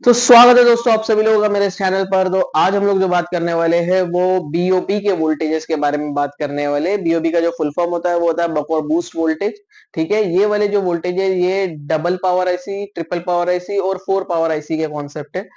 तो स्वागत है दोस्तों आप सभी लोगों का मेरे इस चैनल पर। तो आज हम लोग जो बात करने वाले हैं वो बीओपी के वोल्टेजेस के बारे में बात करने वाले हैं। बीओपी का जो फुल फॉर्म होता है वो होता है बक और बूस्ट वोल्टेज। ठीक है, ये वाले जो वोल्टेज है ये double power IC, triple power IC और फोर पावर आईसी के कॉन्सेप्ट है।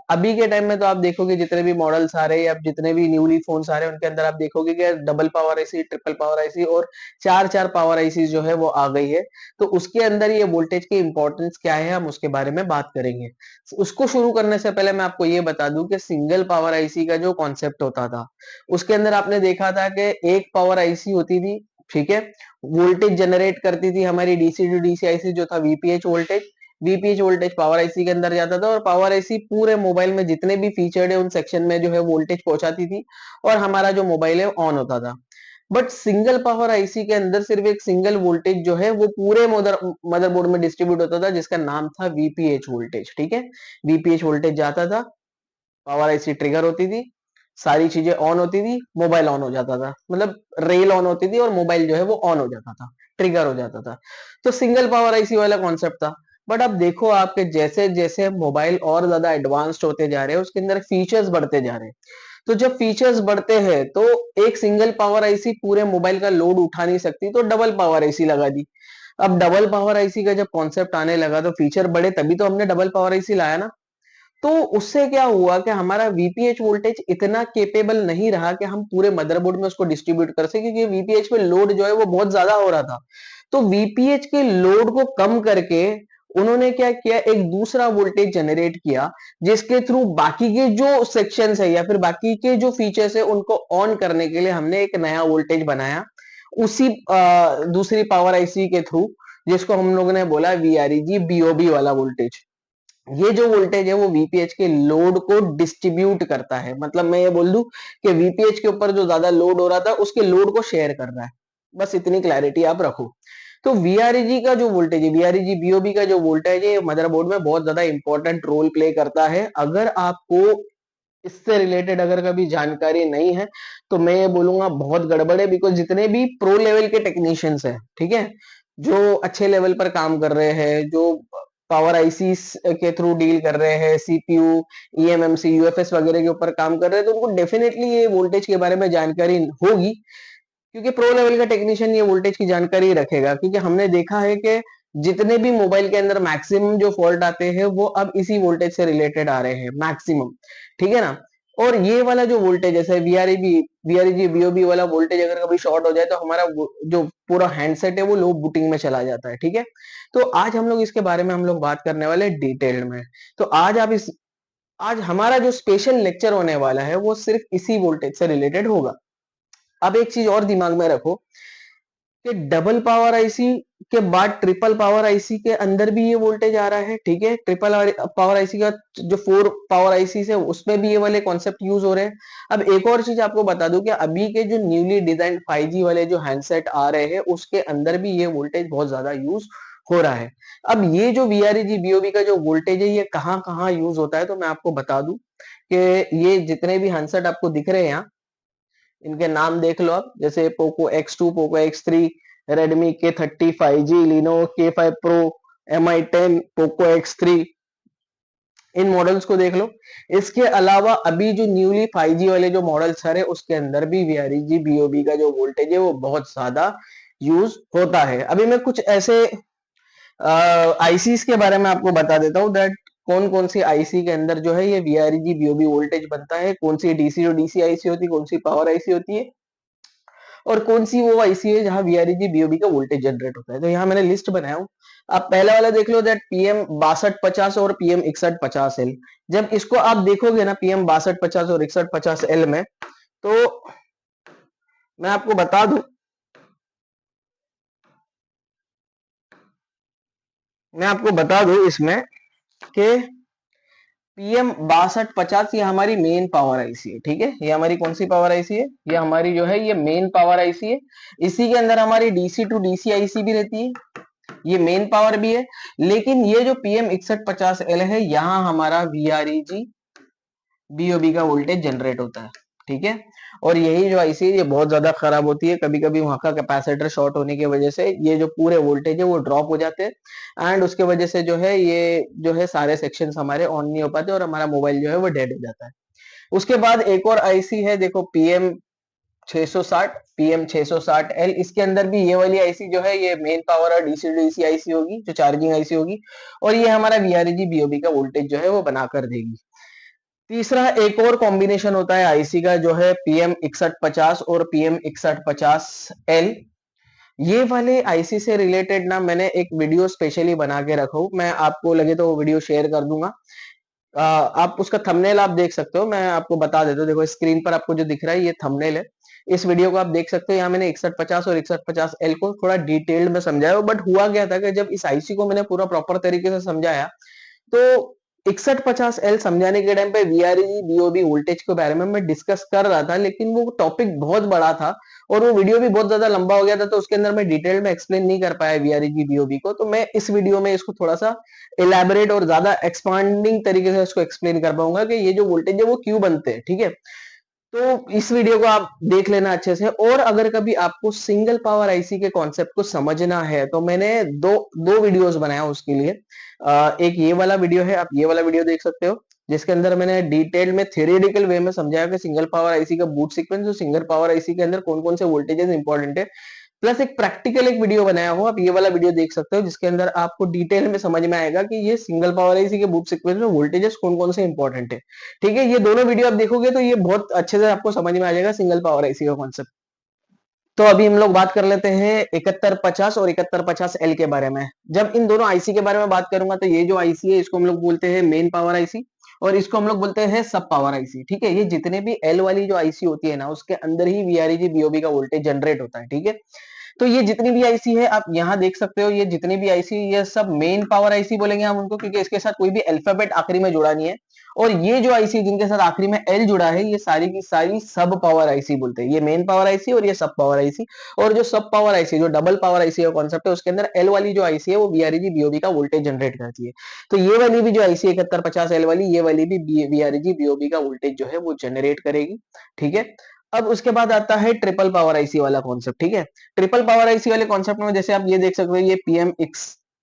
अभी के टाइम में तो आप देखोगे जितने भी मॉडल्स आ रहे हैं या जितने भी न्यूली फोन्स आ रहे हैं उनके अंदर आप देखोगे कि double power IC, triple power IC और चार चार पावर आईसी जो है वो आ गई है। तो उसके अंदर ये वोल्टेज की इंपॉर्टेंस क्या है हम उसके बारे में बात करेंगे। उसको शुरू करने से पहले मैं आपको ये बता दूं कि सिंगल पावर आईसी का जो कॉन्सेप्ट होता था उसके अंदर आपने देखा था कि एक पावर आईसी होती थी। ठीक है, वोल्टेज जनरेट करती थी हमारी डीसी टू डीसी आईसी जो था VPH voltage. VPH voltage power IC के अंदर जाता था और पावर आईसी पूरे मोबाइल में जितने भी फीचर्ड है उन सेक्शन में जो है वोल्टेज पहुंचाती थी और हमारा जो मोबाइल है ऑन होता था। बट सिंगल पावर आईसी के अंदर सिर्फ एक सिंगल वोल्टेज जो है वो पूरे मदरबोर्ड में डिस्ट्रीब्यूट होता था जिसका नाम था वीपीएच वोल्टेज। ठीक है, वीपीएच वोल्टेज जाता था, पावर आईसी ट्रिगर होती थी, सारी चीजें ऑन होती थी, मोबाइल ऑन हो जाता था, मतलब रेल ऑन होती थी और मोबाइल जो है वो ऑन हो जाता था, ट्रिगर हो जाता था। तो सिंगल पावर आईसी वाला कॉन्सेप्ट था। बट अब देखो आपके जैसे जैसे मोबाइल और ज्यादा एडवांस्ड होते जा रहे हैं उसके अंदर फीचर्स बढ़ते जा रहे हैं। तो जब फीचर्स बढ़ते हैं तो एक सिंगल पावर आईसी पूरे मोबाइल का लोड उठा नहीं सकती तो डबल पावर आईसी लगा दी। अब डबल पावर आईसी का जब कॉन्सेप्ट आने लगा तो फीचर बढ़े तभी तो हमने डबल पावर आईसी लाया ना। तो उससे क्या हुआ कि हमारा वीपीएच वोल्टेज इतना केपेबल नहीं रहा कि हम पूरे मदरबोर्ड में उसको डिस्ट्रीब्यूट कर सके क्योंकि वीपीएच पे लोड जो है वो बहुत ज्यादा हो रहा था। तो वीपीएच के लोड को कम करके उन्होंने क्या किया, एक दूसरा वोल्टेज जनरेट किया जिसके थ्रू बाकी के जो सेक्शंस है या फिर बाकी के जो फीचर्स है उनको ऑन करने के लिए हमने एक नया वोल्टेज बनाया उसी दूसरी पावर आईसी के थ्रू, जिसको हम लोगों ने बोला वीआरईजी बीओबी वाला वोल्टेज। ये जो वोल्टेज है वो वीपीएच के लोड को डिस्ट्रीब्यूट करता है, मतलब मैं ये बोल दूं कि वीपीएच के ऊपर जो ज्यादा लोड हो रहा था उसके लोड को शेयर कर रहा है। बस इतनी क्लैरिटी आप रखो। तो वीआरईजी का जो वोल्टेज है, वीआरईजी बीओबी का जो वोल्टेज है मदरबोर्ड में बहुत ज्यादा इंपॉर्टेंट रोल प्ले करता है। अगर आपको इससे रिलेटेड अगर कभी जानकारी नहीं है तो मैं ये बोलूंगा बहुत गड़बड़ है, बिकॉज जितने भी प्रो लेवल के टेक्नीशियंस हैं, ठीक है, जो अच्छे लेवल पर काम कर रहे हैं, जो पावर आईसी के थ्रू डील कर रहे हैं, सीपीयू, ईएमएमसी, यूएफएस वगैरह के ऊपर काम कर रहे हैं, तो उनको डेफिनेटली ये वोल्टेज के बारे में जानकारी होगी क्योंकि प्रो लेवल का टेक्नीशियन ये वोल्टेज की जानकारी रखेगा। क्योंकि हमने देखा है कि जितने भी मोबाइल के अंदर मैक्सिमम जो फॉल्ट आते हैं वो अब इसी वोल्टेज से रिलेटेड आ रहे हैं मैक्सिमम। ठीक है ना। और ये वाला जो वोल्टेज जैसे वीआरईजी बीओबी वाला वोल्टेज अगर कभी शॉर्ट हो जाए तो हमारा जो पूरा हैंडसेट है वो लो बूटिंग में चला जाता है। ठीक है, तो आज हम लोग इसके बारे में हम लोग बात करने वाले डिटेल में। तो आज हमारा जो स्पेशल लेक्चर होने वाला है वो सिर्फ इसी वोल्टेज से रिलेटेड होगा। अब एक चीज और दिमाग में रखो कि डबल पावर आईसी के बाद ट्रिपल पावर आईसी के अंदर भी ये वोल्टेज आ रहा है। ठीक है, ट्रिपल पावर आईसी का जो फोर पावर आईसी है उसमें भी ये वाले कॉन्सेप्ट यूज हो रहे हैं। अब एक और चीज आपको बता दूं कि अभी के जो न्यूली डिजाइन 5G वाले जो हैंडसेट आ रहे हैं उसके अंदर भी ये वोल्टेज बहुत ज्यादा यूज हो रहा है। अब ये जो वीआरईजी बीओबी का जो वोल्टेज है ये कहाँ कहाँ यूज होता है तो मैं आपको बता दूं कि ये जितने भी हैंडसेट आपको दिख रहे हैं यहाँ, इनके नाम देख लो आप, जैसे Poco X2, Poco X3, Redmi K30, 5G, लिनो K5 pro, MI10, Poco X3, इन मॉडल्स को देख लो। इसके अलावा अभी जो न्यूली 5G वाले जो मॉडल्स आ रहे हैं उसके अंदर भी वीआरईजी बीओबी का जो वोल्टेज है वो बहुत ज्यादा यूज होता है। अभी मैं कुछ ऐसे आईसीस के बारे में आपको बता देता हूँ दैट कौन कौन सी आईसी के अंदर जो है ये वीआरईजी बीओबी वोल्टेज बनता है, कौन सी डीसी टू डीसी आईसी होती है, कौन सी पावर आईसी होती है और कौन सी वो आईसी है जहां वीआरईजी बीओबी का वोल्टेज जनरेट होता है। तो यहाँ मैंने लिस्ट बनाया हूँ। आप पहला वाला देख लो दैट पीएम 6250 और पीएम 6150 एल। जब इसको आप देखोगे ना पीएम 6250 और 6150 एल में, तो मैं आपको बता दूं, इसमें कि पीएम 6250 ये हमारी मेन पावर आईसी है। ठीक है, ये हमारी कौन सी पावर आईसी है, ये हमारी जो है ये मेन पावर आईसी है। इसी के अंदर हमारी डीसी टू डीसी आईसी भी रहती है, ये मेन पावर भी है। लेकिन ये जो पीएम 6150L है यहाँ हमारा वीआरईजी बीओबी का वोल्टेज जनरेट होता है। ठीक है, और यही जो आईसी है ये बहुत ज्यादा खराब होती है, कभी कभी वहां का कैपेसिटर शॉर्ट होने की वजह से ये जो पूरे वोल्टेज है वो ड्रॉप हो जाते हैं, एंड उसके वजह से जो है ये जो है सारे सेक्शंस हमारे ऑन नहीं हो पाते और हमारा मोबाइल जो है वो डेड हो जाता है। उसके बाद एक और आईसी है, देखो पीएम 660, पीएम 660 एल, इसके अंदर भी ये वाली आईसी जो है ये मेन पावर और डीसी डीसी आईसी होगी, जो चार्जिंग आईसी होगी, और ये हमारा वीआरजी बीओबी का वोल्टेज जो है वो बना कर देगी। तीसरा एक और कॉम्बिनेशन होता है आईसी का, जो है पीएम 6150 और पीएम 6150 एल। ये वाले आईसी से रिलेटेड ना मैंने एक वीडियो स्पेशली बना के रखा हूं, मैं आपको लगे तो वो वीडियो शेयर कर दूंगा। आप उसका थंबनेल आप देख सकते हो, मैं आपको बता देता हूँ, देखो स्क्रीन पर आपको जो दिख रहा है ये थंबनेल है। इस वीडियो को आप देख सकते हो, यहाँ मैंने 6150 और 6150 एल को थोड़ा डिटेल्ड में समझाया, बट हुआ क्या था कि जब इस आईसी को मैंने पूरा प्रॉपर तरीके से समझाया, तो 6150 एल समझाने के टाइम पे वीआरई बीओबी वोल्टेज के बारे में मैं डिस्कस कर रहा था, लेकिन वो टॉपिक बहुत बड़ा था और वो वीडियो भी बहुत ज्यादा लंबा हो गया था, तो उसके अंदर मैं डिटेल में एक्सप्लेन नहीं कर पाया वीआरई बीओबी को। तो मैं इस वीडियो में इसको थोड़ा सा इलेबोरेट और ज्यादा एक्सपांडिंग तरीके से इसको एक्सप्लेन कर पाऊंगा कि ये जो वोल्टेज है वो क्यों बनते हैं, ठीक है। तो इस वीडियो को आप देख लेना अच्छे से, और अगर कभी आपको सिंगल पावर आईसी के कॉन्सेप्ट को समझना है तो मैंने दो दो वीडियोस बनाया उसके लिए। एक ये वाला वीडियो है, आप ये वाला वीडियो देख सकते हो, जिसके अंदर मैंने डिटेल में थ्योरेटिकल वे में समझाया कि सिंगल पावर आईसी का बूट सीक्वेंस और सिंगल पावर आईसी के अंदर कौन कौन से वोल्टेजेस इंपॉर्टेंट है। प्लस एक प्रैक्टिकल एक वीडियो बनाया हो, आप ये वाला वीडियो देख सकते हो, जिसके अंदर आपको डिटेल में समझ में आएगा कि ये सिंगल पावर आईसी के बूट सीक्वेंस में वोल्टेजेस कौन कौन से इंपॉर्टेंट है। ठीक है, ये दोनों वीडियो आप देखोगे तो ये बहुत अच्छे से आपको समझ में आ जाएगा सिंगल पावर आईसी का कॉन्सेप्ट। तो अभी हम लोग बात कर लेते हैं 7150 और 7150 एल के बारे में। जब इन दोनों आईसी के बारे में बात करूंगा तो ये जो आईसी है इसको हम लोग बोलते हैं मेन पावर आईसी, और इसको हम लोग बोलते हैं सब पावर आईसी। ठीक है, ये जितने भी एल वाली जो आईसी होती है ना, उसके अंदर ही वीआरईजी बीओबी का वोल्टेज जनरेट होता है। ठीक है, तो ये जितनी भी आईसी है आप यहाँ देख सकते हो, ये जितनी भी आईसी, ये सब मेन पावर आईसी बोलेंगे हम उनको, क्योंकि इसके साथ कोई भी अल्फाबेट आखिरी में जुड़ा नहीं है। और ये जो आईसी जिनके साथ आखिरी में एल जुड़ा है, ये सारी की सारी सब पावर आईसी बोलते हैं। ये मेन पावर आईसी और ये सब पावर आईसी। और जो सब पावर आईसी, जो डबल पावर आईसी का कॉन्सेप्ट है, उसके अंदर एल वाली जो आईसी है वो बीआरईजी बीओबी का वोल्टेज जनरेट करती है। तो ये वाली भी जो आईसी 7150 एल वाली, ये वाली भी बीआरईजी बीओबी का वोल्टेज जो है वो जनरेट करेगी। ठीक है, अब उसके बाद आता है ट्रिपल पावर आईसी वाला कॉन्सेप्ट। ठीक है, ट्रिपल पावर आईसी वाले कॉन्सेप्ट में जैसे आप ये देख सकते हो, ये पीएम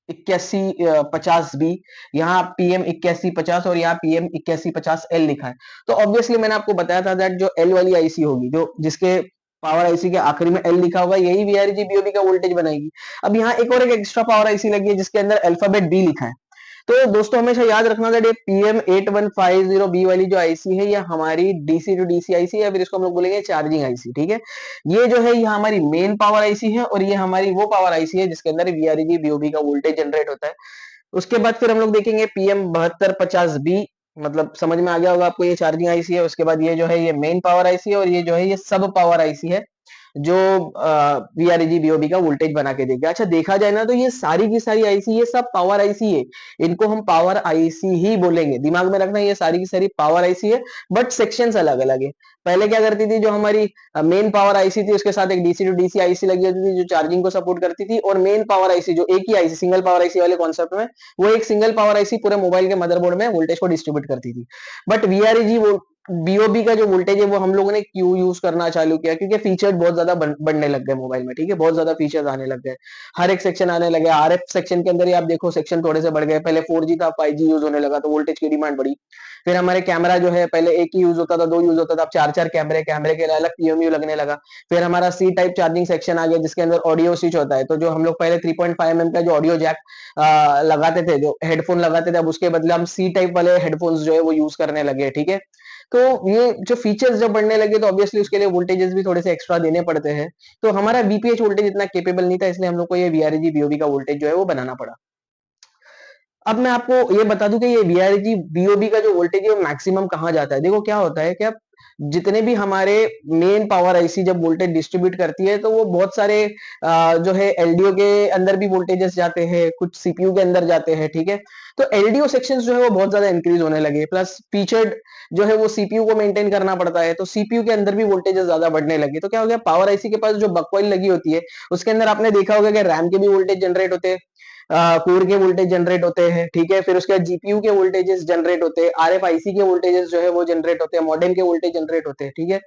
8150 बी, यहाँ पीएम 8150 और यहाँ पीएम 8150 एल लिखा है। तो ऑब्वियसली मैंने आपको बताया था दैट जो एल वाली आईसी होगी, जो जिसके पावर आईसी के आखिरी में एल लिखा होगा, यही वीआरजी बीओबी का वोल्टेज बनाएगी। अब यहाँ एक और एक एक्स्ट्रा पावर आईसी लगी है जिसके अंदर अल्फाबेट बी लिखा है। तो दोस्तों हमेशा याद रखना था, पीएम 8150 बी वाली जो आईसी है, ये हमारी डीसी टू डीसी आईसी है, या फिर इसको हम लोग बोलेंगे चार्जिंग आईसी। ठीक है, ये जो है ये हमारी मेन पावर आईसी है, और ये हमारी वो पावर आईसी है जिसके अंदर वीआरजी बीओबी का वोल्टेज जनरेट होता है। उसके बाद फिर हम लोग देखेंगे पीएम 7250 बी, मतलब समझ में आ गया होगा आपको, ये चार्जिंग आईसी है। उसके बाद ये जो है ये मेन पावर आईसी है, और ये जो है ये सब पावर आईसी है, जो वीआरजी बीओबी का वोल्टेज बना के देगा। अच्छा, देखा जाए ना तो ये सारी की सारी आईसी, ये सब पावर आईसी है, इनको हम पावर आईसी ही बोलेंगे। दिमाग में रखना, ये सारी की सारी पावर आईसी है, बट सेक्शंस अलग अलग है। पहले क्या करती थी, जो हमारी मेन पावर आईसी थी उसके साथ एक डीसी टू डीसी आईसी लगी होती थी जो चार्जिंग को सपोर्ट करती थी, और मेन पावर आईसी जो एक ही आईसी सिंगल पावर आईसी वाले कॉन्सेप्ट में, वो एक सिंगल पावर आईसी पूरे मोबाइल के मदरबोर्ड में वोल्टेज को डिस्ट्रीब्यूट करती थी। बट वीआरजी बीओबी का जो वोल्टेज है वो हम लोगों ने क्यों यूज करना चालू किया, क्योंकि फीचर बहुत ज्यादा बढ़ने लग गए मोबाइल में। ठीक है, बहुत ज्यादा फीचर्स आने लग गए, हर एक सेक्शन आने लगे। आरएफ सेक्शन के अंदर ही आप देखो सेक्शन थोड़े से बढ़ गए, पहले 4G था 5G यूज होने लगा तो वोल्टेज की डिमांड बढ़ी। फिर हमारे कैमरा जो है, पहले एक ही यूज होता था, दो यूज होता था, अब चार चार कैमरे, कैमरे के अलग पीएमयू लगने लगा। फिर हमारा सी टाइप चार्जिंग सेक्शन आ गया जिसके अंदर ऑडियो स्विच होता है। तो जो हम लोग पहले 3.5 mm का जो ऑडियो जैक लगाते थे, जो हेडफोन लगाते थे, अब उसके बदले हम सी टाइप वाले हेडफोन्स जो है वो यूज करने लगे। ठीक है, तो ये जो फीचर्स जब बढ़ने लगे तो ऑब्वियसली उसके लिए वोल्टेजेस भी थोड़े से एक्स्ट्रा देने पड़ते हैं। तो हमारा वीपीएच वोल्टेज इतना केपेबल नहीं था, इसलिए हम लोग को ये वीआरजी बीओबी का वोल्टेज जो है वो बनाना पड़ा। अब मैं आपको ये बता दूं कि ये वीआरजी बीओबी का जो वोल्टेज है वो मैक्सिमम कहाँ जाता है। देखो क्या होता है कि अब जितने भी हमारे मेन पावर आईसी जब वोल्टेज डिस्ट्रीब्यूट करती है, तो वो बहुत सारे जो है एलडीओ के अंदर भी वोल्टेजेस जाते हैं, कुछ सीपीयू के अंदर जाते हैं। ठीक है, तो एलडीओ सेक्शंस जो है वो बहुत ज्यादा इंक्रीज होने लगे, प्लस फीचर्ड जो है वो सीपीयू को मेंटेन करना पड़ता है, तो सीपीयू के अंदर भी वोल्टेजेस ज्यादा बढ़ने लगे। तो क्या हो गया, पावर आईसी के पास जो बकवाइल लगी होती है उसके अंदर आपने देखा होगा कि रैम के भी वोल्टेज जनरेट होते हैं, कोर के वोल्टेज जनरेट होते हैं। ठीक है, फिर उसके बाद जीपीयू के वोल्टेजेस जनरेट होते हैं, आरएफआईसी के वोल्टेजेस जो है वो जनरेट होते हैं, मॉडेम के वोल्टेज जनरेट होते हैं। ठीक है,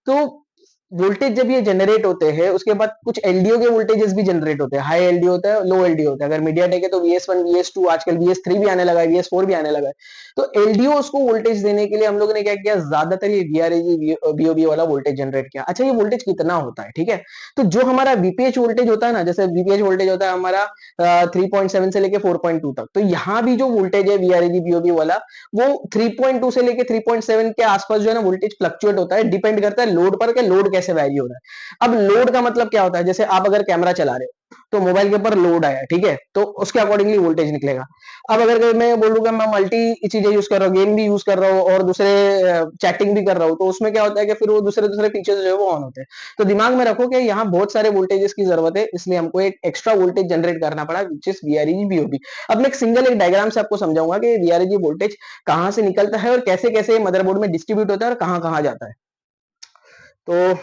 तो वोल्टेज जब ये जनरेट होते हैं उसके बाद कुछ एलडीओ के वोल्टेजेस भी जनरेट होते हैं, हाई एलडीओ होता है, लो एलडीओ होता है। अगर मीडियाटेक है तो VS1 VS2, आजकल VS3 भी आने लगा है, VS4 भी आने लगा है। तो एलडीओ उसको वोल्टेज देने के लिए हम लोगों ने क्या किया, ज्यादातर ये VRAG बीओबी वाला वोल्टेज जनरेट किया। अच्छा, ये वोल्टेज कितना होता है, ठीक है। तो जो हमारा वीपीएच वोल्टेज होता है ना, जैसे वीपीएच वोल्टेज होता है हमारा 3.7 से लेके 4.2 तक, तो यहाँ भी जो वोल्टेज है VRAG बीओबी वाला, वो 3.2 से लेके 3.7 के आसपास जो है ना वोल्टेज फ्लक्चुएट होता है, डिपेंड करता है लोड पर, कि लोड कैसे वैरी हो रहा है। अब लोड का मतलब क्या होता है, जैसे आप अगर कैमरा चला रहे हो तो मोबाइल के ऊपर लोड आया, ठीक है, तो उसके अकॉर्डिंगली वोल्टेज निकलेगा। अब अगर मैं बोलूंगा मैं मल्टी चीजें यूज कर रहा हूँ, गेम भी यूज कर रहा हूँ और दूसरे चैटिंग भी कर रहा हूँ, तो उसमें क्या होता है कि फिर वो दूसरे दूसरे फीचर्स जो है वो ऑन होते हैं। तो दिमाग में रखो कि यहाँ बहुत सारे वोल्टेजेस की जरूरत है, इसलिए हमको एक एक्स्ट्रा वोल्टेज जनरेट करना पड़ा, विच इज VRAG बीओबी। अब मैं एक डायग्राम से आपको समझाऊंगा कि VRAG वोल्टेज कहाँ से निकलता है और कैसे कैसे मदरबोर्ड में डिस्ट्रीब्यूट होता है और कहाँ कहाँ जाता है। तो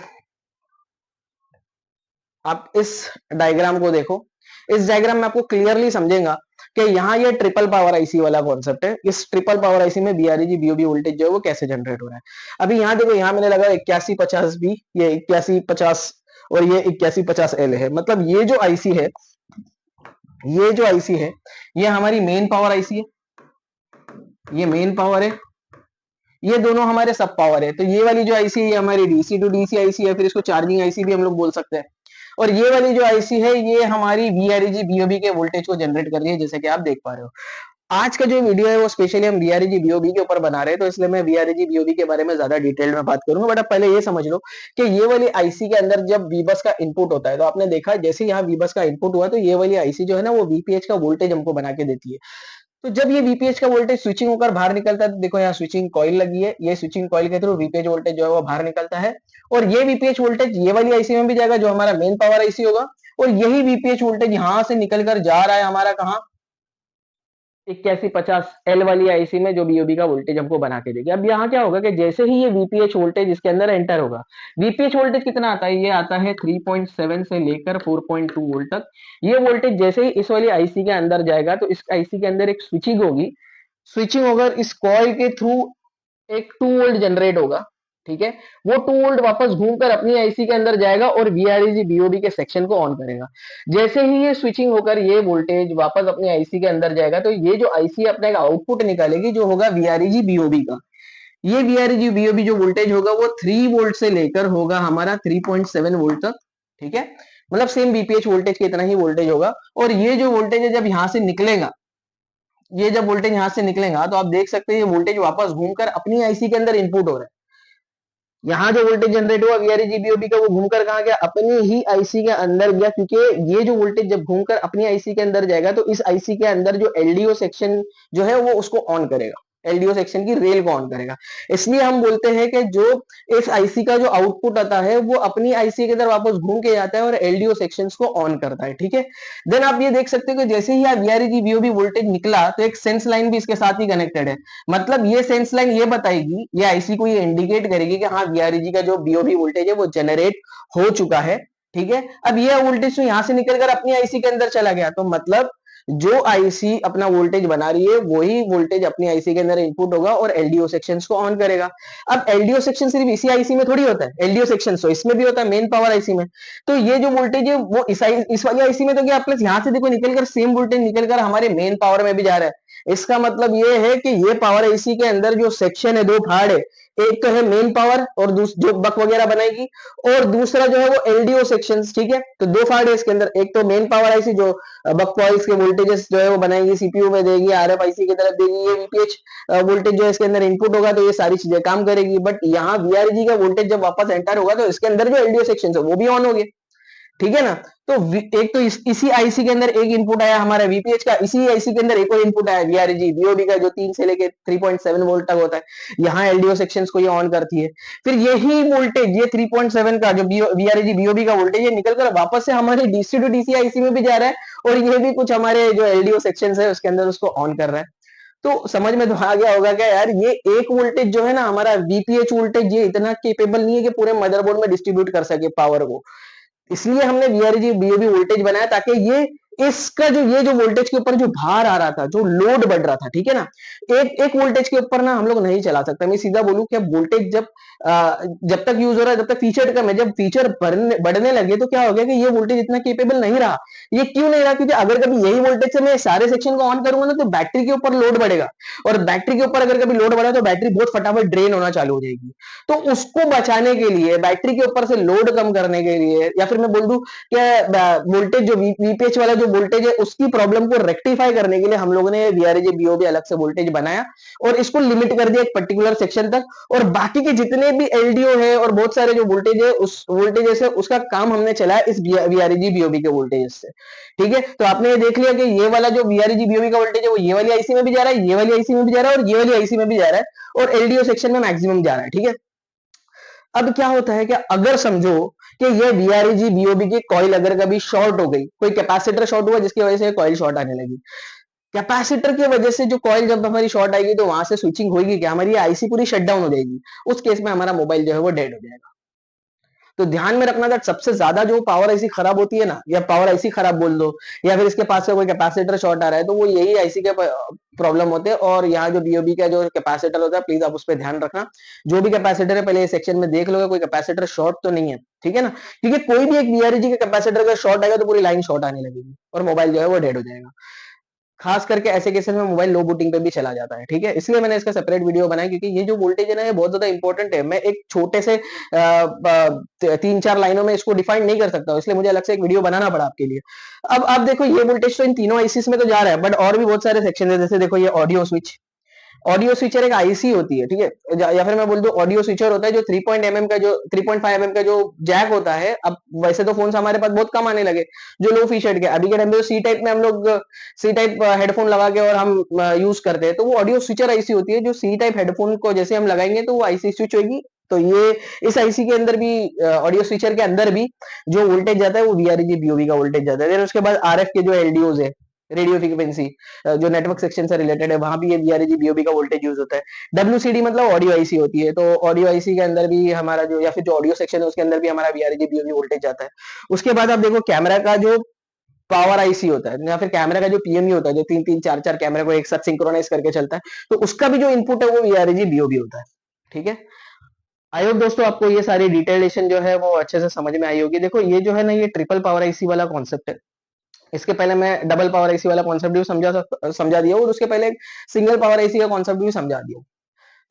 आप इस डायग्राम को देखो, इस डायग्राम में आपको क्लियरली समझेगा कि यहाँ ये ट्रिपल पावर आईसी वाला कॉन्सेप्ट है। इस ट्रिपल पावर आईसी में VRAG बीओबी वोल्टेज जो है वो कैसे जनरेट हो रहा है। अभी यहाँ देखो, यहाँ मैंने लगा 8150B, ये 8150 और ये 8150L है। मतलब ये जो आईसी है ये हमारी मेन पावर आईसी है, ये मेन पावर है, ये दोनों हमारे सब पावर है। तो ये वाली जो आईसी है ये हमारी डीसी टू डीसी आईसी है, फिर इसको चार्जिंग आईसी भी हम लोग बोल सकते हैं। और ये वाली जो आईसी है ये हमारी VRAG बीओबी के वोल्टेज को जनरेट कर रही है, जैसे कि आप देख पा रहे हो। आज का जो वीडियो है वो स्पेशली हम VRAG बीओबी के ऊपर बना रहे हैं, तो इसलिए मैं VRAG बीओबी के बारे में ज्यादा डिटेल में बात करूंगा। बट अब पहले ये समझ लो कि ये वाली आईसी के अंदर जब वीबस का इनपुट होता है, तो आपने देखा जैसे यहाँ वीबस का इनपुट हुआ तो ये वाली आईसी जो है ना वो वीपीएच का वोल्टेज हमको बना के देती है। तो जब ये वीपीएच का वोल्टेज स्विचिंग होकर बाहर निकलता है, तो देखो यहाँ स्विचिंग कॉइल लगी है, ये स्विचिंग कॉइल के थ्रू वीपीएच वोल्टेज जो है वो बाहर निकलता है। और ये वीपीएच वोल्टेज ये वाली आईसी में भी जाएगा जो हमारा मेन पावर आईसी होगा। और यही वीपीएच वोल्टेज यहां से निकलकर जा रहा है हमारा कहाँ, 8150L वाली आईसी में, जो बीओबी का वोल्टेज हमको बना के देगी। अब यहाँ क्या होगा कि जैसे ही ये वीपीएच वोल्टेज इसके अंदर एंटर होगा, वीपीएच वोल्टेज कितना आता है, ये आता है 3.7 से लेकर 4.2 वोल्ट तक। ये वोल्टेज जैसे ही इस वाली आईसी के अंदर जाएगा तो इस आईसी के अंदर एक स्विचिंग होगी, स्विचिंग होकर इस कॉइल के थ्रू एक 2 वोल्ट जनरेट होगा, ठीक है। वो 2 वोल्ट वापस घूमकर अपनी आईसी के अंदर जाएगा और VRAG बीओबी के सेक्शन को ऑन करेगा। जैसे ही ये स्विचिंग होकर ये वोल्टेज वापस अपनी आईसी के अंदर जाएगा तो ये जो आईसी अपने का आउटपुट निकालेगी जो होगा VRAG बीओबी का। ये VRAG बीओबी जो वोल्टेज होगा वो 3 वोल्ट से लेकर होगा हमारा 3.7 वोल्ट तक, ठीक है। मतलब सेम बीपीएच वोल्टेज के इतना ही वोल्टेज होगा। और ये जो वोल्टेज है जब यहां से निकलेगा, ये जब वोल्टेज यहां से निकलेगा तो आप देख सकते हैं ये वोल्टेज वापस घूमकर अपनी आईसी के अंदर इनपुट हो रहा है। यहाँ जो वोल्टेज जनरेट हुआ VRAG बीओबी का, वो घूमकर कहाँ गया, अपनी ही आईसी के अंदर गया। क्योंकि ये जो वोल्टेज जब घूमकर अपनी आईसी के अंदर जाएगा तो इस आईसी के अंदर जो एलडीओ सेक्शन जो है वो उसको ऑन करेगा, एलडीओ सेक्शन की रेल को ऑन करेगा। इसलिए हम बोलते हैं कि जो इस आईसी का जो आउटपुट आता है वो अपनी आईसी के अंदर वापस घूम के जाता है और एलडीओ सेक्शंस को ऑन करता है, ठीक है। देन आप ये देख सकते हो कि जैसे ही VRAG बीओबी वोल्टेज निकला तो एक सेंस लाइन भी इसके साथ ही कनेक्टेड है। मतलब ये सेंस लाइन ये बताएगी, ये आईसी को ये इंडिकेट करेगी कि हाँ VRAG का जो बीओबी वोल्टेज है वो जनरेट हो चुका है, ठीक है। अब ये वोल्टेज तो यहां से निकलकर अपनी आईसी के अंदर चला गया, तो मतलब जो आईसी अपना वोल्टेज बना रही है वही वोल्टेज अपनी आईसी के अंदर इनपुट होगा और एलडीओ सेक्शंस को ऑन करेगा। अब एलडीओ सेक्शन सिर्फ इसी आईसी में थोड़ी होता है, एलडीओ सेक्शन तो इसमें भी होता है, मेन पावर आईसी में। तो ये जो वोल्टेज है वो इस वाली आईसी में तो क्या, प्लस यहां से देखो निकलकर सेम वोल्टेज निकलकर हमारे मेन पावर में भी जा रहा है। इसका मतलब ये है कि ये पावर आईसी के अंदर जो सेक्शन है, दो फाड़ है, एक तो है मेन पावर और जो बक वगैरह बनाएगी, और दूसरा जो है वो एलडीओ सेक्शंस, ठीक है। तो दो फाड़ है इसके अंदर, एक तो मेन पावर आईसी जो बक कॉइल्स के वोल्टेजेस जो है वो बनाएगी, सीपीयू में देगी, आरएफआईसी की तरफ देगी, ये वीपीएच वोल्टेज जो है इसके अंदर इनपुट होगा, तो ये सारी चीजें काम करेगी। बट यहाँ VRAG का वोल्टेज जब वापस एंटर होगा तो इसके अंदर जो एलडीओ सेक्शन है वो भी ऑन हो गए, ठीक है ना। तो एक तो इसी आईसी के अंदर एक इनपुट आया हमारा वीपीएच का, इसी आईसी के अंदर एक और इनपुट आया VRAG बीओबी का जो 3 से लेके 3.7 वोल्ट तक होता है। यहाँ एलडीओ सेक्शंस को ये ऑन करती है। फिर यही वोल्टेज, ये 3.7 का जो VRAG बीओबी का वोल्टेज, ये निकलकर वापस से हमारे डीसी टू डीसी आईसी में भी जा रहा है, और ये भी कुछ हमारे जो एलडीओ सेक्शंस है उसके अंदर उसको ऑन कर रहा है। तो समझ में तो आ गया होगा क्या यार, ये एक वोल्टेज जो है ना हमारा वीपीएच वोल्टेज, ये इतना केपेबल नहीं है कि पूरे मदरबोर्ड में डिस्ट्रीब्यूट कर सके पावर को। इसलिए हमने VRAG बीओबी वोल्टेज बनाया ताकि ये इसका जो ये जो वोल्टेज के ऊपर जो भार आ रहा था, जो लोड बढ़ रहा था, ठीक है ना, एक एक वोल्टेज के ऊपर ना हम लोग नहीं चला सकते। मैं सीधा बोलूं कि वोल्टेज जब तक यूज हो रहा है, जब तक फीचर कम है, जब फीचर बढ़ने लगे तो क्या हो गया कि ये वोल्टेज इतना केपेबल नहीं रहा। ये क्यों नहीं रहा? क्योंकि अगर कभी यही वोल्टेज से मैं सारे सेक्शन को ऑन करूंगा ना, तो बैटरी के ऊपर लोड बढ़ेगा, और बैटरी के ऊपर अगर कभी लोड बढ़ा तो बैटरी बहुत फटाफट ड्रेन होना चालू हो जाएगी। तो उसको बचाने के लिए, बैटरी के ऊपर से लोड कम करने के लिए, या फिर मैं बोल दूं कि वोल्टेज जो वीपीएच वाला जो वोल्टेज है उसकी प्रॉब्लम को रेक्टिफाई करने के लिए हम लोगों ने वीआरजे बीओबी अलग से वोल्टेज बनाया, और इसको लिमिट कर दिया एक पर्टिकुलर सेक्शन तक। और बाकी के जितने भी एलडीओ है और बहुत सारे जो वोल्टेज है, उस वोल्टेज से उसका काम हमने चलाया इस वीआरजी बीओबी के वोल्टेज से। ठीक है, तो आपने ये देख लिया कि ये वाला जो वीआरजी बीओबी का वोल्टेज है वो ये वाली आईसी में भी जा रहा है, ये वाली आईसी में भी जा रहा है, और ये वाली आईसी में भी जा रहा है, और एलडीओ सेक्शन में मैक्सिमम जा रहा है। ठीक है, अब क्या होता है कि अगर समझो कि ये वीआरजी बीओबी की कॉइल अगर कभी शॉर्ट हो गई, कोई कैपेसिटर शॉर्ट हुआ जिसकी वजह से कॉइल शॉर्ट आने लगी, कैपेसिटर की वजह से जो कॉइल जब हमारी शॉर्ट आएगी तो वहां से स्विचिंग होगी, क्या हमारी आईसी पूरी शट डाउन हो जाएगी। उस केस में हमारा मोबाइल जो है वो डेड हो जाएगा। तो ध्यान में रखना that सबसे ज्यादा जो पावर आईसी खराब होती है ना, या पावर आईसी खराब बोल दो, या फिर इसके पास से कोई कैपेसिटर शॉर्ट आ रहा है, तो वो यही आईसी के प्रॉब्लम होते हैं। और यहाँ जो बीओबी का जो कैपेसिटर होता है, प्लीज आप उस पर ध्यान रखना। जो भी कैपेसिटर है पहले सेक्शन में देख लो कोई कैपेसिटर शॉर्ट तो नहीं है, ठीक है ना, क्योंकि कोई भी एक वीआरजी के कैपेसिटर का शॉर्ट आएगा तो पूरी लाइन शॉर्ट आने लगेगी और मोबाइल जो है वो डेड हो जाएगा। खास करके ऐसे केसेस में मोबाइल लो बूटिंग पे भी चला जाता है। ठीक है, इसलिए मैंने इसका सेपरेट वीडियो बनाया, क्योंकि ये जो वोल्टेज है ना, ये बहुत ज्यादा इंपॉर्टेंट है। मैं एक छोटे से 3-4 लाइनों में इसको डिफाइन नहीं कर सकता, इसलिए मुझे अलग से एक वीडियो बनाना पड़ा आपके लिए। अब आप देखो ये वोल्टेज तो इन तीनों आईसीस में तो जा रहा है, बट और भी बहुत सारे सेक्शन है। जैसे देखो ये ऑडियो स्विच, ऑडियो स्विचर एक आईसी होती है, ठीक है, या फिर मैं बोल दूं ऑडियो स्विचर होता है जो 3.5 का जो 3.5 का जो जैक होता है। अब वैसे तो फोन हमारे पास बहुत कम आने लगे जो लो फीचर्ड के, अभी के टाइम पे सी टाइप में हम लोग सी टाइप हेडफोन लगा के और हम यूज करते हैं, तो वो ऑडियो स्विचर आईसी होती है, जो सी टाइप हेडफोन को जैसे हम लगाएंगे तो वो आईसी स्विच होगी। तो ये इस आईसी के अंदर भी, ऑडियो स्विचर के अंदर भी जो वोल्टेज जाता है वो वीआरजी बीओबी का वोल्टेज जाता है। फिर उसके बाद आरएफ के जो एलडीओज है, रेडियो फ्रीक्वेंसी, जो नेटवर्क सेक्शन से रिलेटेड है, वहां भी ये वीआरजी बीओबी का वोल्टेज यूज होता है। डब्ल्यूसीडी मतलब ऑडियो आईसी होती है, तो ऑडियो आईसी के अंदर भी हमारा जो, या फिर जो ऑडियो सेक्शन है उसके अंदर भी हमारा वीआरजी बीओबी वोल्टेज जाता है। उसके बाद आप देखो कैमरा का जो पावर आईसी होता है, या फिर कैमरा का जो पीएमयू होता है, जो 3-3 4-4 कैमरा को एक साथ सिंक्रोनाइज करके चलता है, तो उसका भी जो इनपुट है वो वीआरजी बीओबी होता है। ठीक है, आई होप दोस्तों आपको ये सारी डिटेलेशन जो है वो अच्छे से समझ में आई होगी। देखो ये जो है ना, ये ट्रिपल पावर आईसी वाला कॉन्सेप्ट है। इसके पहले मैं डबल पावर आईसी वाला कॉन्सेप्ट भी समझा दिया, और उसके पहले सिंगल पावर आईसी का कॉन्सेप्ट भी समझा दिया।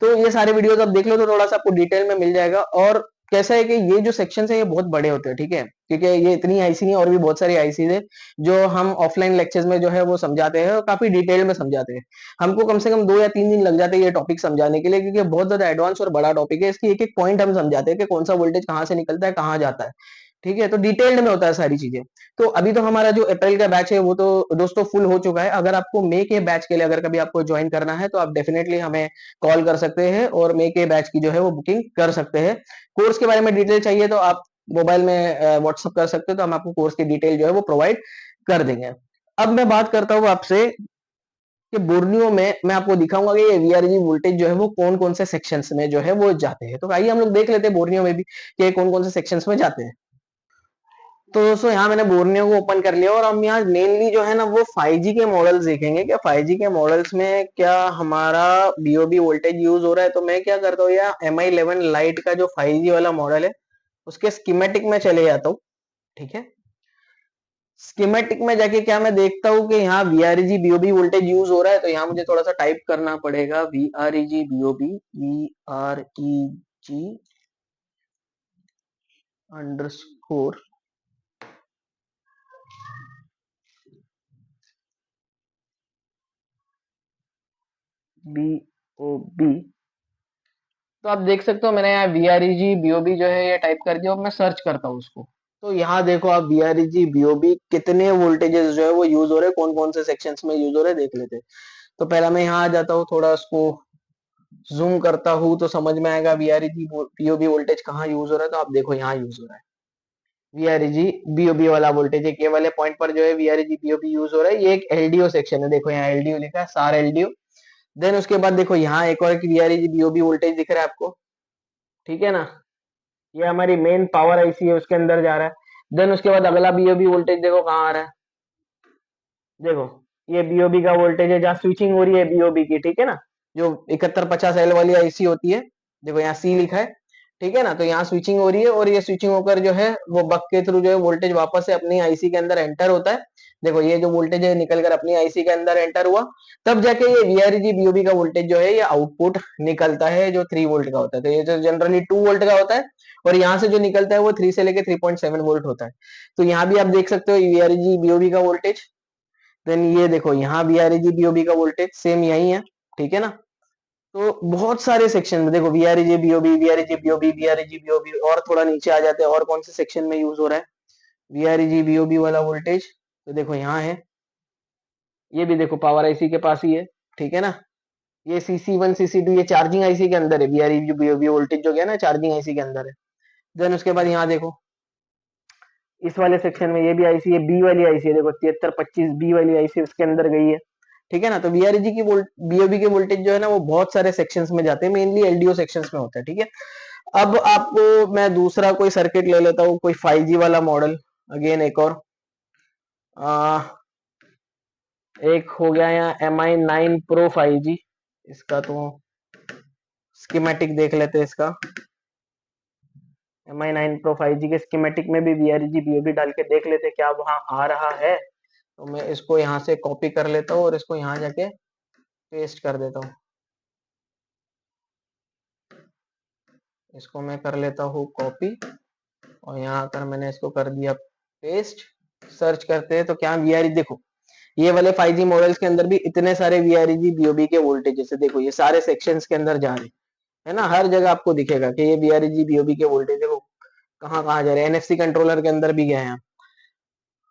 तो ये सारे वीडियोस आप देख लो तो थोड़ा सा आपको डिटेल में मिल जाएगा। और कैसा है कि ये जो सेक्शन है ये बहुत बड़े होते हैं, ठीक है, क्योंकि ये इतनी आईसी नहीं, और भी बहुत सारी आईसी है जो हम ऑफलाइन लेक्चर्स में जो है वो समझाते हैं, और काफी डिटेल में समझाते हैं। हमको कम से कम 2 या 3 दिन लग जाते हैं ये टॉपिक समझाने के लिए, क्योंकि बहुत ज्यादा एडवांस और बड़ा टॉपिक है। इसकी एक एक पॉइंट हम समझाते हैं कि कौन सा वोल्टेज कहाँ से निकलता है, कहाँ जाता है। ठीक है, तो डिटेल्ड में होता है सारी चीजें। तो अभी तो हमारा जो अप्रैल का बैच है वो तो दोस्तों फुल हो चुका है। अगर आपको मई के बैच के लिए अगर कभी आपको ज्वाइन करना है तो आप डेफिनेटली हमें कॉल कर सकते हैं, और मई के बैच की जो है वो बुकिंग कर सकते हैं। कोर्स के बारे में डिटेल चाहिए तो आप मोबाइल में व्हाट्सअप कर सकते हो, तो हम आपको कोर्स की डिटेल जो है वो प्रोवाइड कर देंगे। अब मैं बात करता हूँ आपसे कि बोर्नियो में मैं आपको दिखाऊंगा कि ये वीआरजी वोल्टेज जो है वो कौन कौन से सेक्शंस में जो है वो जाते हैं। तो आइए हम लोग देख लेते हैं बोर्नियो में भी कि कौन कौन से सेक्शंस में जाते हैं। तो दोस्तों यहाँ मैंने बोर्नियो को ओपन कर लिया, और हम यहाँ मेनली जो है ना वो 5G के मॉडल्स देखेंगे कि 5G के मॉडल्स में क्या हमारा बीओबी वोल्टेज यूज हो रहा है। तो मैं क्या करता हूँ, यहाँ MI11 लाइट का जो 5G वाला मॉडल है उसके स्कीमेटिक में चले जाता हूँ। ठीक है, स्कीमेटिक में जाके क्या मैं देखता हूँ कि यहाँ वीआरजी बीओबी वोल्टेज यूज हो रहा है, तो यहाँ मुझे थोड़ा सा टाइप करना पड़ेगा, वीआरजी बीओबी, VREG अंडरस्कोर बीओबी। तो आप देख सकते हो मैंने यहाँ वीआरईजी बीओबी जो है ये टाइप कर दिया, और मैं सर्च करता हूँ उसको। तो यहाँ देखो आप वीआरईजी बीओबी कितने वोल्टेजेस जो है वो यूज हो रहे हैं, कौन कौन से सेक्शंस में यूज हो रहे हैं देख लेते हैं। तो पहला मैं यहाँ आ जाता हूँ, थोड़ा उसको जूम करता हूँ तो समझ में आएगा वीआरईजी बीओबी वोल्टेज कहाँ यूज हो रहा है। तो आप देखो यहाँ यूज हो रहा है वीआरईजी बीओबी वाला वोल्टेज, एक ये वाले पॉइंट पर जो है वीआरईजी बीओबी यूज हो रहा है। ये एक एलडीओ सेक्शन है, देखो यहाँ एलडीओ लिखा है, सार एलडीओ। देन उसके बाद देखो यहाँ एक और वीआरईजी बीओबी वोल्टेज दिख रहा है आपको, ठीक है ना, ये हमारी मेन पावर आईसी है उसके अंदर जा रहा है। देन उसके बाद अगला बीओबी वोल्टेज देखो कहाँ आ रहा है, देखो ये बीओबी का वोल्टेज है, जहाँ स्विचिंग हो रही है बीओबी की, ठीक है ना, जो 7150 एल वाली आईसी होती है, देखो यहाँ सी लिखा है, ठीक है ना, तो यहाँ स्विचिंग हो रही है और ये स्विचिंग होकर जो है वो बक के थ्रू जो है वोल्टेज वापस से अपनी आईसी के अंदर एंटर होता है। देखो ये जो वोल्टेज है निकल कर अपनी आईसी के अंदर एंटर हुआ, तब जाके ये वीआरजी बीओबी का वोल्टेज जो है ये आउटपुट निकलता है जो 3 वोल्ट का होता है। तो ये जो जनरली 2 वोल्ट का होता है और यहाँ से जो निकलता है वो 3 से लेके 3.7 वोल्ट होता है। तो यहाँ भी आप देख सकते हो वीआरजी बीओबी का वोल्टेज। देन ये देखो यहाँ वीआरजी बीओबी का वोल्टेज सेम यही है, ठीक है ना। तो बहुत सारे सेक्शन में देखो वीआरजी बीओबी, वीआरजी बीओबी, वीआरजी बीओबी, और थोड़ा नीचे आ जाते हैं और कौन से सेक्शन में यूज हो रहा है वीआरजी बीओबी वाला वोल्टेज। तो देखो यहाँ है, ये भी देखो पावर आईसी के पास ही है, ठीक है ना। ये CC1 CC2 ये चार्जिंग आईसी के अंदर है, वीआरजी बीओबी वोल्टेज जो गया ना चार्जिंग आईसी के अंदर है। देन उसके बाद यहाँ देखो इस वाले सेक्शन में ये भी आईसी है, बी वाली आईसी है, देखो 7325 बी वाली आईसी उसके अंदर गई है, ठीक है ना। तो वीआरजी की बीओबी के वोल्टेज जो है ना वो बहुत सारे सेक्शंस में जाते हैं, मेनली एलडीओ सेक्शंस में होता है, ठीक है। अब आपको मैं दूसरा कोई सर्किट ले लेता हूँ, कोई 5G वाला मॉडल, अगेन एक और एक हो गया यहाँ MI9 Pro 5G। इसका तो स्कीमेटिक देख लेते हैं इसका। MI9 Pro 5G के स्कीमेटिक में भी वीआरजी बीओबी डाल के देख लेते हैं क्या वहां आ रहा है। तो मैं इसको यहाँ से कॉपी कर लेता हूँ और इसको यहाँ जाके पेस्ट कर देता हूँ। इसको मैं कर लेता हूँ कॉपी और यहाँ आकर मैंने इसको कर दिया पेस्ट। सर्च करते हैं तो क्या वीआरजी, देखो ये वाले 5G मॉडल्स के अंदर भी इतने सारे वीआरजी बीओबी के वोल्टेजेस है, देखो ये सारे सेक्शंस के अंदर जा रहे हैं, है ना। हर जगह आपको दिखेगा कि ये वीआरजी बीओबी के वोल्टेज देखो कहाँ कहाँ जा रहे हैं, एनएफसी कंट्रोलर के अंदर भी गए हैं।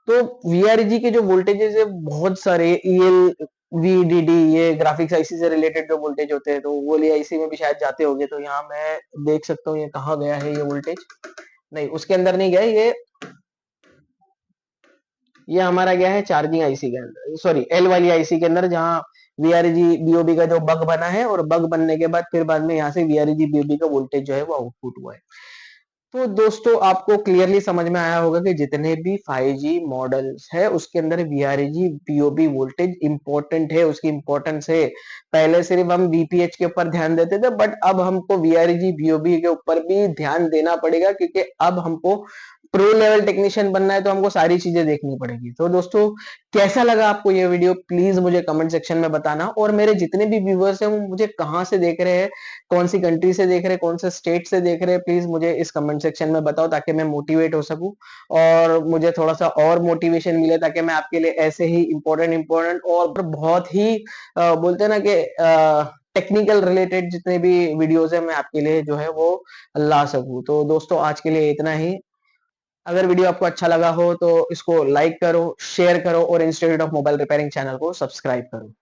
तो वीआरजी के जो वोल्टेजेस है बहुत सारे, ईएल वीडीडी ये ग्राफिक्स आईसी से रिलेटेड जो वोल्टेज होते हैं तो वो वाली आईसी में भी शायद जाते होंगे। तो यहाँ मैं देख सकता हूँ ये कहाँ गया है ये वोल्टेज, नहीं उसके अंदर नहीं गया ये हमारा गया है चार्जिंग आईसी के अंदर, सॉरी एल वाली आईसी के अंदर, जहाँ वीआरजी बीओबी का जो बग बना है और बग बनने के बाद फिर बाद में यहाँ से वीआरजी बीओबी का वोल्टेज जो है वो आउटपुट हुआ है। तो दोस्तों आपको क्लियरली समझ में आया होगा कि जितने भी 5G मॉडल्स है उसके अंदर वीआरजी बीओबी वोल्टेज इंपॉर्टेंट है, उसकी इंपॉर्टेंस है। पहले सिर्फ हम वीपीएच के ऊपर ध्यान देते थे, बट अब हमको वीआरजी बीओबी के ऊपर भी ध्यान देना पड़ेगा, क्योंकि अब हमको प्रो लेवल टेक्नीशियन बनना है तो हमको सारी चीजें देखनी पड़ेगी। तो दोस्तों कैसा लगा आपको ये वीडियो प्लीज मुझे कमेंट सेक्शन में बताना, और मेरे जितने भी व्यूअर्स हैं वो मुझे कहाँ से देख रहे हैं, कौन सी कंट्री से देख रहे हैं, कौन से स्टेट से देख रहे हैं, प्लीज मुझे इस कमेंट सेक्शन में बताओ ताकि मैं मोटिवेट हो सकूं और मुझे थोड़ा सा और मोटिवेशन मिले, ताकि मैं आपके लिए ऐसे ही इंपॉर्टेंट और बहुत ही बोलते हैं ना कि टेक्निकल रिलेटेड जितने भी वीडियोस है मैं आपके लिए जो है वो ला सकूं। तो दोस्तों आज के लिए इतना ही। अगर वीडियो आपको अच्छा लगा हो तो इसको लाइक करो, शेयर करो और institute of mobile repairing channel को सब्सक्राइब करो।